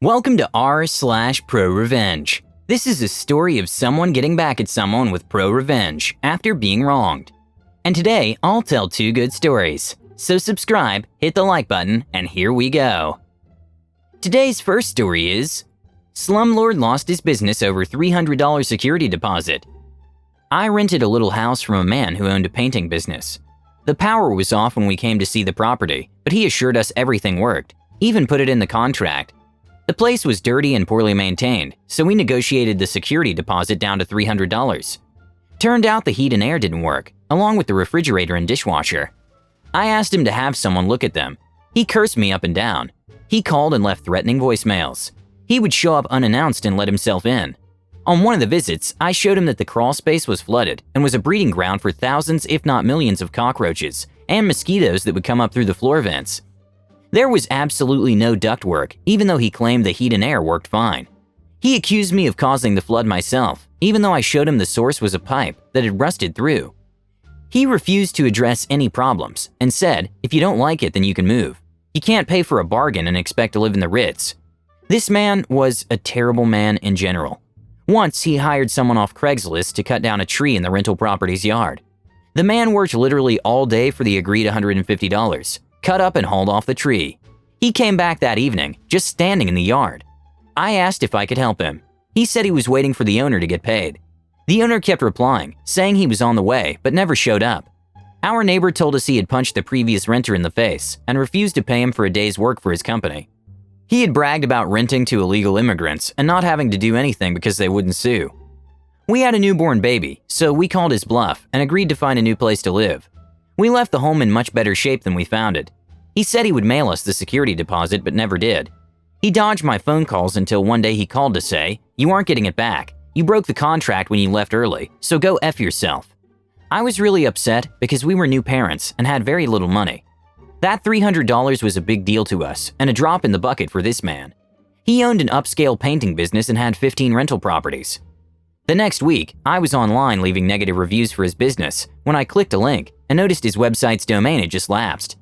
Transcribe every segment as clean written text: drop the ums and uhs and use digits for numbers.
Welcome to r/ProRevenge. This is a story of someone getting back at someone with ProRevenge after being wronged. And today, I'll tell two good stories. So subscribe, hit the like button, and here we go. Today's first story is Slumlord lost his business over $300 security deposit. I rented a little house from a man who owned a painting business. The power was off when we came to see the property, but he assured us everything worked, even put it in the contract. The place was dirty and poorly maintained, so we negotiated the security deposit down to $300. Turned out the heat and air didn't work, along with the refrigerator and dishwasher. I asked him to have someone look at them. He cursed me up and down. He called and left threatening voicemails. He would show up unannounced and let himself in. On one of the visits, I showed him that the crawl space was flooded and was a breeding ground for thousands if not millions of cockroaches and mosquitoes that would come up through the floor vents. There was absolutely no ductwork, even though he claimed the heat and air worked fine. He accused me of causing the flood myself, even though I showed him the source was a pipe that had rusted through. He refused to address any problems and said, if you don't like it, then you can move. You can't pay for a bargain and expect to live in the Ritz. This man was a terrible man in general. Once, he hired someone off Craigslist to cut down a tree in the rental property's yard. The man worked literally all day for the agreed $150. Cut up and hauled off the tree. He came back that evening, just standing in the yard. I asked if I could help him. He said he was waiting for the owner to get paid. The owner kept replying, saying he was on the way, but never showed up. Our neighbor told us he had punched the previous renter in the face and refused to pay him for a day's work for his company. He had bragged about renting to illegal immigrants and not having to do anything because they wouldn't sue. We had a newborn baby, so we called his bluff and agreed to find a new place to live. We left the home in much better shape than we found it. He said he would mail us the security deposit, but never did. He dodged my phone calls until one day he called to say, "You aren't getting it back. You broke the contract when you left early, so go F yourself." I was really upset because we were new parents and had very little money. That $300 was a big deal to us and a drop in the bucket for this man. He owned an upscale painting business and had 15 rental properties. The next week, I was online leaving negative reviews for his business when I clicked a link and noticed his website's domain had just lapsed.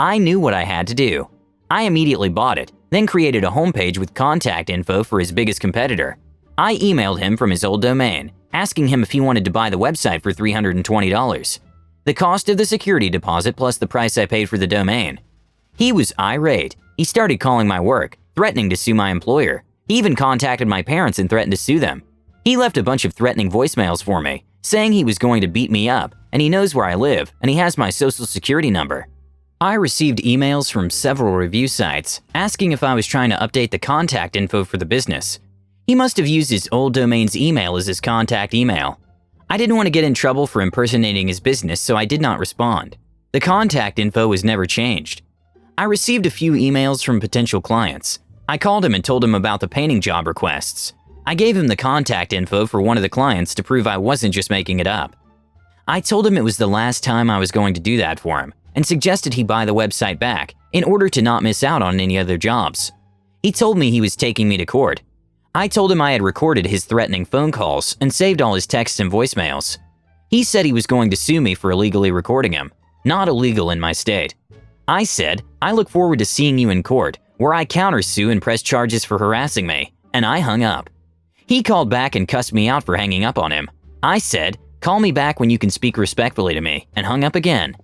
I knew what I had to do. I immediately bought it, then created a homepage with contact info for his biggest competitor. I emailed him from his old domain, asking him if he wanted to buy the website for $320. The cost of the security deposit plus the price I paid for the domain. He was irate. He started calling my work, threatening to sue my employer. He even contacted my parents and threatened to sue them. He left a bunch of threatening voicemails for me, saying he was going to beat me up, and he knows where I live, and he has my social security number. I received emails from several review sites asking if I was trying to update the contact info for the business. He must have used his old domain's email as his contact email. I didn't want to get in trouble for impersonating his business, so I did not respond. The contact info was never changed. I received a few emails from potential clients. I called him and told him about the painting job requests. I gave him the contact info for one of the clients to prove I wasn't just making it up. I told him it was the last time I was going to do that for him and suggested he buy the website back in order to not miss out on any other jobs. He told me he was taking me to court. I told him I had recorded his threatening phone calls and saved all his texts and voicemails. He said he was going to sue me for illegally recording him, not illegal in my state. I said, I look forward to seeing you in court, where I countersue and press charges for harassing me, and I hung up. He called back and cussed me out for hanging up on him. I said, call me back when you can speak respectfully to me, and hung up again.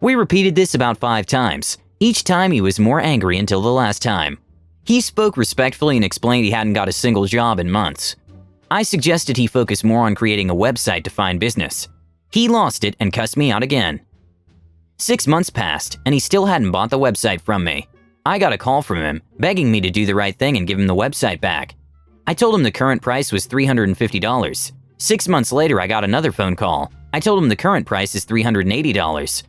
We repeated this about 5 times. Each time he was more angry until the last time. He spoke respectfully and explained he hadn't got a single job in months. I suggested he focus more on creating a website to find business. He lost it and cussed me out again. 6 months passed, and he still hadn't bought the website from me. I got a call from him, begging me to do the right thing and give him the website back. I told him the current price was $350. 6 months later, I got another phone call. I told him the current price is $380.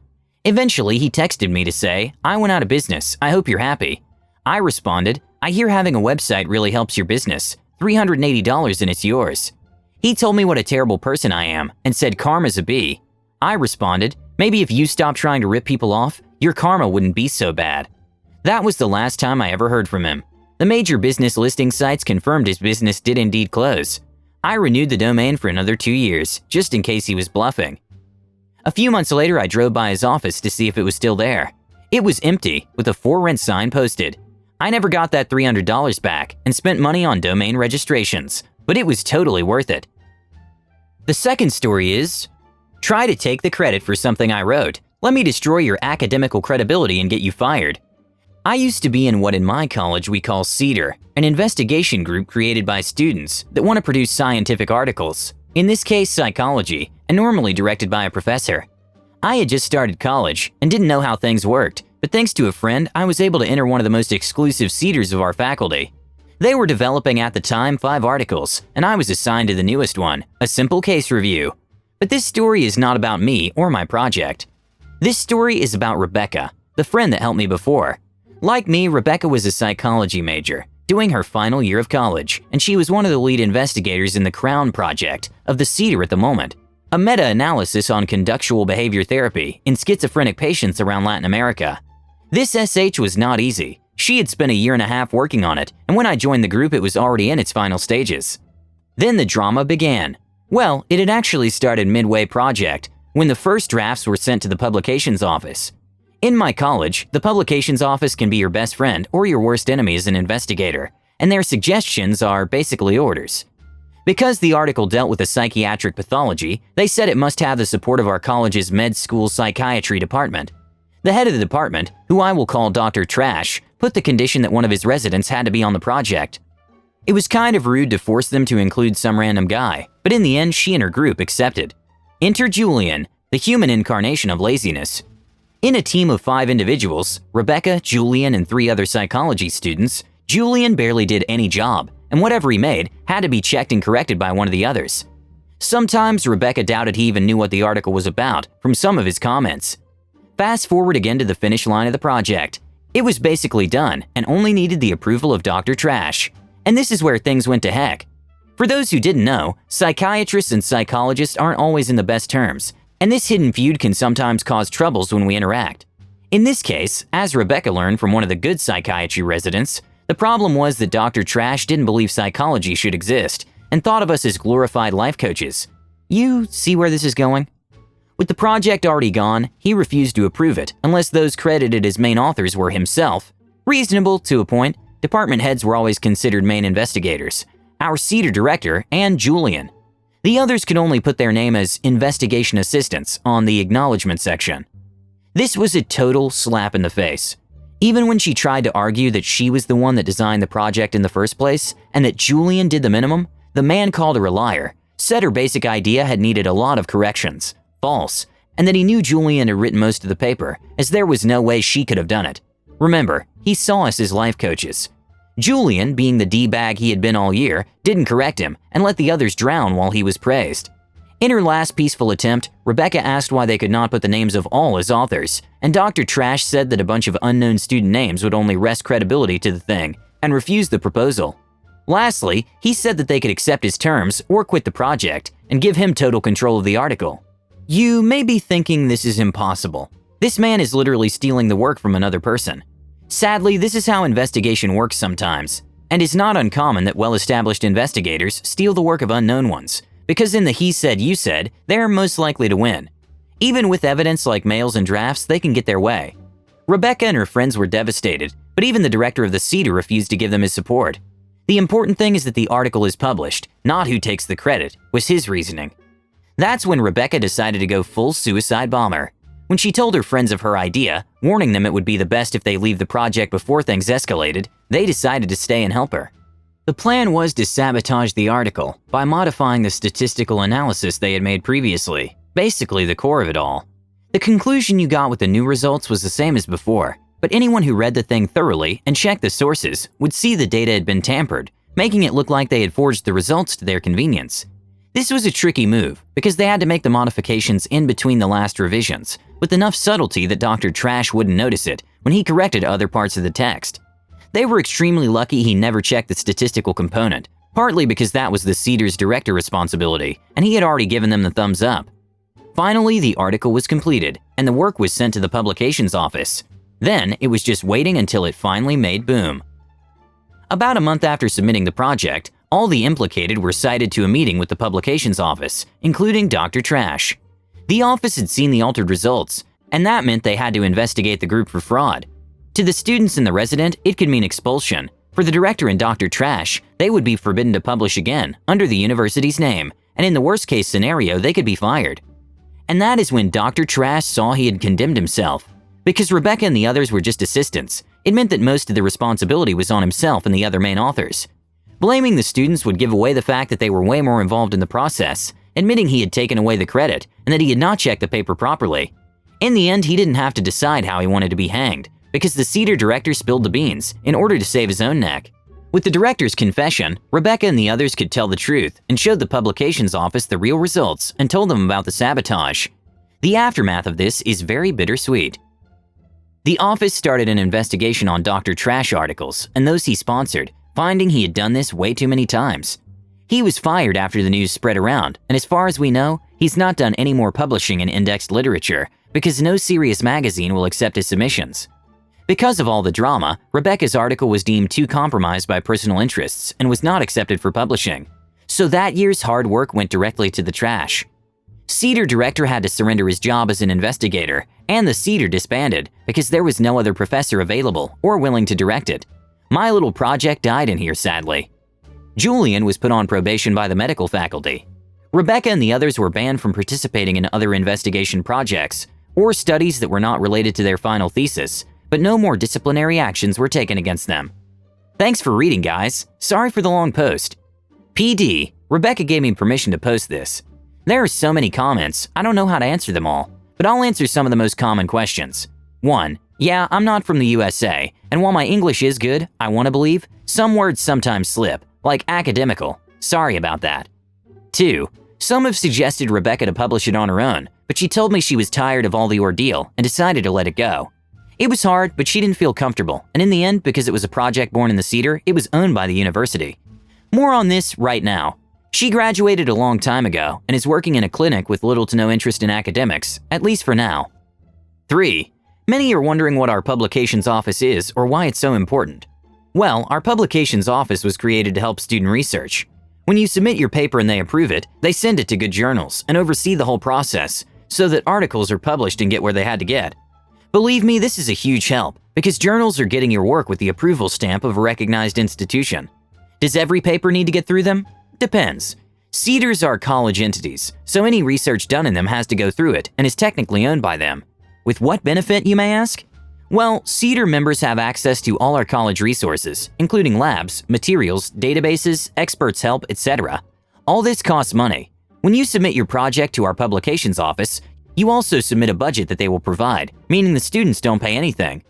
Eventually, he texted me to say, I went out of business. I hope you're happy. I responded, I hear having a website really helps your business. $380 and it's yours. He told me what a terrible person I am and said karma's a B. I responded, maybe if you stopped trying to rip people off, your karma wouldn't be so bad. That was the last time I ever heard from him. The major business listing sites confirmed his business did indeed close. I renewed the domain for another 2 years, just in case he was bluffing. A few months later, I drove by his office to see if it was still there. It was empty, with a for rent sign posted. I never got that $300 back and spent money on domain registrations, but it was totally worth it. The second story is, try to take the credit for something I wrote. Let me destroy your academical credibility and get you fired. I used to be in what in my college we call CEDAR, an investigation group created by students that want to produce scientific articles, in this case psychology, and normally directed by a professor. I had just started college and didn't know how things worked, but thanks to a friend, I was able to enter one of the most exclusive CEDARs of our faculty. They were developing at the time 5 articles, and I was assigned to the newest one, a simple case review. But this story is not about me or my project. This story is about Rebecca, the friend that helped me before. Like me, Rebecca was a psychology major, doing her final year of college, and she was one of the lead investigators in the Crown project of the CEDAR at the moment, a meta-analysis on conductual behavior therapy in schizophrenic patients around Latin America. This SH was not easy. She had spent a year and a half working on it, and when I joined the group, it was already in its final stages. Then the drama began. Well, it had actually started midway project, when the first drafts were sent to the publications office. In my college, the publications office can be your best friend or your worst enemy as an investigator, and their suggestions are basically orders. Because the article dealt with a psychiatric pathology, they said it must have the support of our college's med school psychiatry department. The head of the department, who I will call Dr. Trash, put the condition that one of his residents had to be on the project. It was kind of rude to force them to include some random guy, but in the end she and her group accepted. Enter Julian, the human incarnation of laziness. In a team of 5 individuals, Rebecca, Julian, and 3 other psychology students, Julian barely did any job, and whatever he made had to be checked and corrected by one of the others. Sometimes Rebecca doubted he even knew what the article was about from some of his comments. Fast forward again to the finish line of the project. It was basically done and only needed the approval of Dr. Trash. And this is where things went to heck. For those who didn't know, psychiatrists and psychologists aren't always in the best terms, and this hidden feud can sometimes cause troubles when we interact. In this case, as Rebecca learned from one of the good psychiatry residents, the problem was that Dr. Trash didn't believe psychology should exist and thought of us as glorified life coaches. You see where this is going? With the project already gone, he refused to approve it unless those credited as main authors were himself. Reasonable to a point, department heads were always considered main investigators, our CEDAR director and Julian. The others could only put their name as investigation assistants on the acknowledgement section. This was a total slap in the face. Even when she tried to argue that she was the one that designed the project in the first place and that Julian did the minimum, the man called her a liar, said her basic idea had needed a lot of corrections, false, and that he knew Julian had written most of the paper, as there was no way she could have done it. Remember, he saw us as life coaches. Julian, being the D-bag he had been all year, didn't correct him and let the others drown while he was praised. In her last peaceful attempt, Rebecca asked why they could not put the names of all as authors, and Dr. Trash said that a bunch of unknown student names would only wrest credibility to the thing, and refused the proposal. Lastly, he said that they could accept his terms or quit the project and give him total control of the article. You may be thinking this is impossible. This man is literally stealing the work from another person. Sadly, this is how investigation works sometimes, and it's not uncommon that well-established investigators steal the work of unknown ones, because in the he said, you said, they're most likely to win. Even with evidence like mails and drafts, they can get their way. Rebecca and her friends were devastated, but even the director of the CEDAR refused to give them his support. The important thing is that the article is published, not who takes the credit, was his reasoning. That's when Rebecca decided to go full suicide bomber. When she told her friends of her idea, warning them it would be the best if they leave the project before things escalated, they decided to stay and help her. The plan was to sabotage the article by modifying the statistical analysis they had made previously, basically the core of it all. The conclusion you got with the new results was the same as before, but anyone who read the thing thoroughly and checked the sources would see the data had been tampered, making it look like they had forged the results to their convenience. This was a tricky move because they had to make the modifications in between the last revisions, with enough subtlety that Dr. Trash wouldn't notice it when he corrected other parts of the text. They were extremely lucky he never checked the statistical component, partly because that was the CEDAR's director responsibility, and he had already given them the thumbs up. Finally, the article was completed, and the work was sent to the publications office. Then, it was just waiting until it finally made boom. About a month after submitting the project, all the implicated were cited to a meeting with the publications office, including Dr. Trash. The office had seen the altered results, and that meant they had to investigate the group for fraud. To the students and the resident, it could mean expulsion. For the director and Dr. Trash, they would be forbidden to publish again under the university's name, and in the worst-case scenario, they could be fired. And that is when Dr. Trash saw he had condemned himself. Because Rebecca and the others were just assistants, it meant that most of the responsibility was on himself and the other main authors. Blaming the students would give away the fact that they were way more involved in the process, admitting he had taken away the credit and that he had not checked the paper properly. In the end, he didn't have to decide how he wanted to be hanged, because the Cedar director spilled the beans in order to save his own neck. With the director's confession, Rebecca and the others could tell the truth and showed the publications office the real results and told them about the sabotage. The aftermath of this is very bittersweet. The office started an investigation on Dr. Trash articles and those he sponsored, finding he had done this way too many times. He was fired after the news spread around, and as far as we know, he's not done any more publishing in indexed literature because no serious magazine will accept his submissions. Because of all the drama, Rebecca's article was deemed too compromised by personal interests and was not accepted for publishing. So that year's hard work went directly to the trash. Cedar director had to surrender his job as an investigator, and the Cedar disbanded because there was no other professor available or willing to direct it. My little project died in here, sadly. Julian was put on probation by the medical faculty. Rebecca and the others were banned from participating in other investigation projects or studies that were not related to their final thesis, but no more disciplinary actions were taken against them. Thanks for reading, guys. Sorry for the long post. PD, Rebecca gave me permission to post this. There are so many comments, I don't know how to answer them all, but I'll answer some of the most common questions. 1. Yeah, I'm not from the USA, and while my English is good, I want to believe, some words sometimes slip, like academical. Sorry about that. 2. Some have suggested Rebecca to publish it on her own, but she told me she was tired of all the ordeal and decided to let it go. It was hard, but she didn't feel comfortable, and in the end, because it was a project born in the Cedar, it was owned by the university. More on this right now. She graduated a long time ago and is working in a clinic with little to no interest in academics, at least for now. 3. Many are wondering what our publications office is or why it's so important. Well, our publications office was created to help student research. When you submit your paper and they approve it, they send it to good journals and oversee the whole process so that articles are published and get where they had to get. Believe me, this is a huge help because journals are getting your work with the approval stamp of a recognized institution. Does every paper need to get through them? Depends. Cedars are college entities, so any research done in them has to go through it and is technically owned by them. With what benefit, you may ask? Well, Cedar members have access to all our college resources, including labs, materials, databases, experts' help, etc. All this costs money. When you submit your project to our publications office, you also submit a budget that they will provide, meaning the students don't pay anything.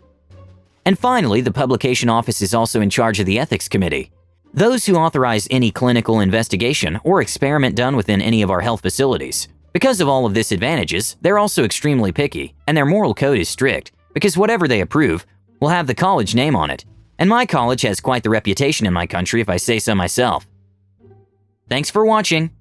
And finally, the publication office is also in charge of the ethics committee. Those who authorize any clinical investigation or experiment done within any of our health facilities. Because of all of this advantages, they're also extremely picky, and their moral code is strict, because whatever they approve will have the college name on it. And my college has quite the reputation in my country if I say so myself. Thanks for watching.